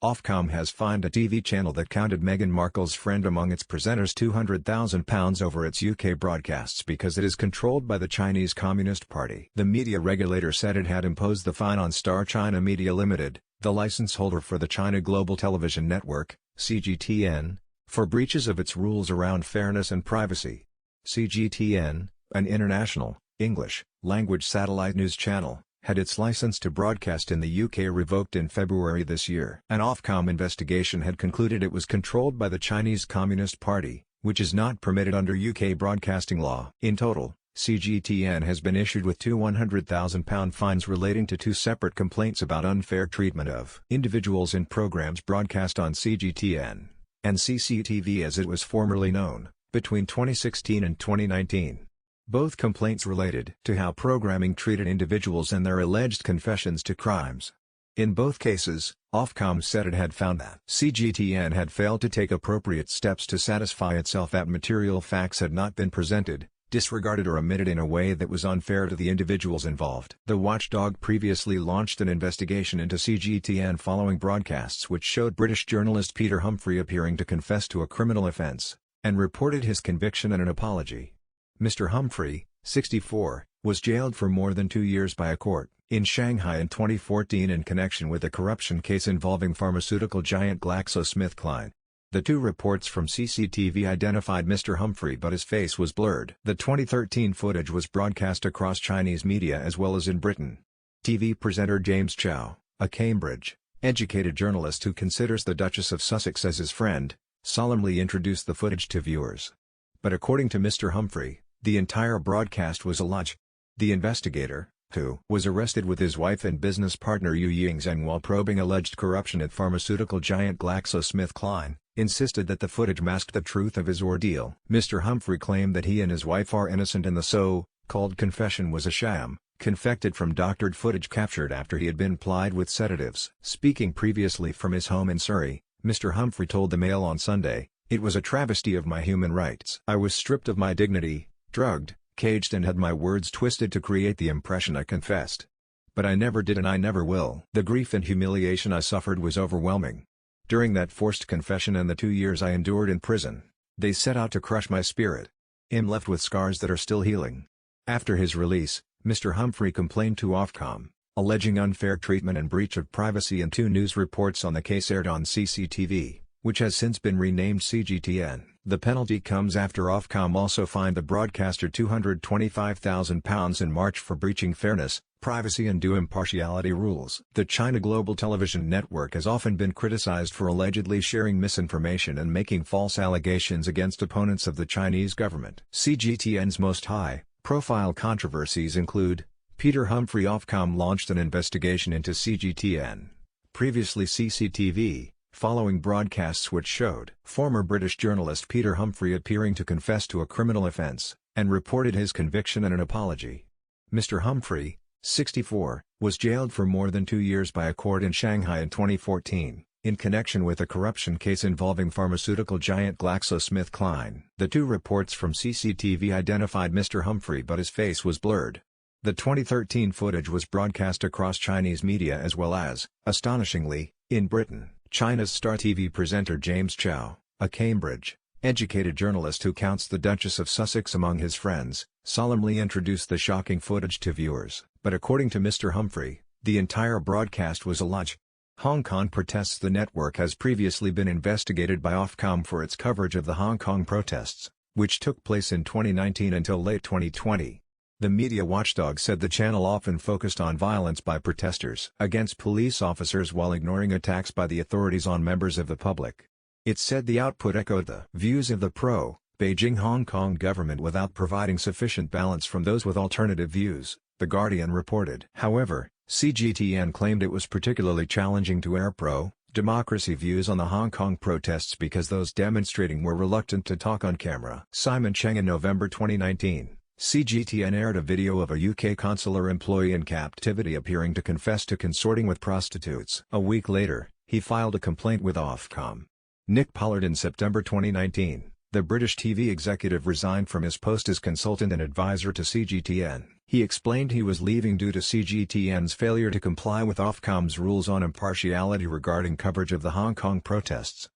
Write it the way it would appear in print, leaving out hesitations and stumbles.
Ofcom has fined a TV channel that counted Meghan Markle's friend among its presenters £200,000 over its UK broadcasts because it is controlled by the Chinese Communist Party. The media regulator said it had imposed the fine on Star China Media Limited, the license holder for the China Global Television Network, CGTN, for breaches of its rules around fairness and privacy. CGTN, an international, English-language satellite news channel, had its license to broadcast in the UK revoked in February this year. An Ofcom investigation had concluded it was controlled by the Chinese Communist Party, which is not permitted under UK broadcasting law. In total, CGTN has been issued with two £100,000 fines relating to two separate complaints about unfair treatment of individuals in programs broadcast on CGTN, and CCTV as it was formerly known, between 2016 and 2019. Both complaints related to how programming treated individuals and their alleged confessions to crimes. In both cases, Ofcom said it had found that CGTN had failed to take appropriate steps to satisfy itself that material facts had not been presented, disregarded or omitted in a way that was unfair to the individuals involved. The watchdog previously launched an investigation into CGTN following broadcasts which showed British journalist Peter Humphrey appearing to confess to a criminal offence, and reported his conviction and an apology. Mr. Humphrey, 64, was jailed for more than 2 years by a court in Shanghai in 2014 in connection with a corruption case involving pharmaceutical giant GlaxoSmithKline. The two reports from CCTV identified Mr. Humphrey, but his face was blurred. The 2013 footage was broadcast across Chinese media as well as in Britain. TV presenter James Chow, a Cambridge-educated journalist who considers the Duchess of Sussex as his friend, solemnly introduced the footage to viewers. But according to Mr. Humphrey, the entire broadcast was a lie. The investigator, who was arrested with his wife and business partner Yu Yingzheng while probing alleged corruption at pharmaceutical giant GlaxoSmithKline, insisted that the footage masked the truth of his ordeal. Mr. Humphrey claimed that he and his wife are innocent and the so-called confession was a sham, confected from doctored footage captured after he had been plied with sedatives. Speaking previously from his home in Surrey, Mr. Humphrey told the Mail on Sunday, "It was a travesty of my human rights. I was stripped of my dignity, drugged, caged and had my words twisted to create the impression I confessed. But I never did and I never will. The grief and humiliation I suffered was overwhelming. During that forced confession and the 2 years I endured in prison, they set out to crush my spirit. I'm left with scars that are still healing." After his release, Mr. Humphrey complained to Ofcom, alleging unfair treatment and breach of privacy in two news reports on the case aired on CCTV, which has since been renamed CGTN. The penalty comes after Ofcom also fined the broadcaster £225,000 in March for breaching fairness, privacy and due impartiality rules. The China Global Television Network has often been criticized for allegedly sharing misinformation and making false allegations against opponents of the Chinese government. CGTN's most high-profile controversies include: Peter Humphrey. Ofcom launched an investigation into CGTN, previously CCTV, following broadcasts which showed former British journalist Peter Humphrey appearing to confess to a criminal offence, and reported his conviction and an apology. Mr. Humphrey, 64, was jailed for more than 2 years by a court in Shanghai in 2014, in connection with a corruption case involving pharmaceutical giant GlaxoSmithKline. The two reports from CCTV identified Mr. Humphrey, but his face was blurred. The 2013 footage was broadcast across Chinese media as well as, astonishingly, in Britain. China's Star TV presenter James Chow, a Cambridge-educated journalist who counts the Duchess of Sussex among his friends, solemnly introduced the shocking footage to viewers. But according to Mr. Humphrey, the entire broadcast was a lie. Hong Kong protests. The network has previously been investigated by Ofcom for its coverage of the Hong Kong protests, which took place in 2019 until late 2020. The media watchdog said the channel often focused on violence by protesters against police officers while ignoring attacks by the authorities on members of the public. It said the output echoed the views of the pro-Beijing Hong Kong government without providing sufficient balance from those with alternative views, The Guardian reported. However, CGTN claimed it was particularly challenging to air pro-democracy views on the Hong Kong protests because those demonstrating were reluctant to talk on camera. Simon Cheng. In November 2019, CGTN aired a video of a UK consular employee in captivity appearing to confess to consorting with prostitutes. A week later, he filed a complaint with Ofcom. Nick Pollard. In September 2019, the British TV executive resigned from his post as consultant and advisor to CGTN. He explained he was leaving due to CGTN's failure to comply with Ofcom's rules on impartiality regarding coverage of the Hong Kong protests.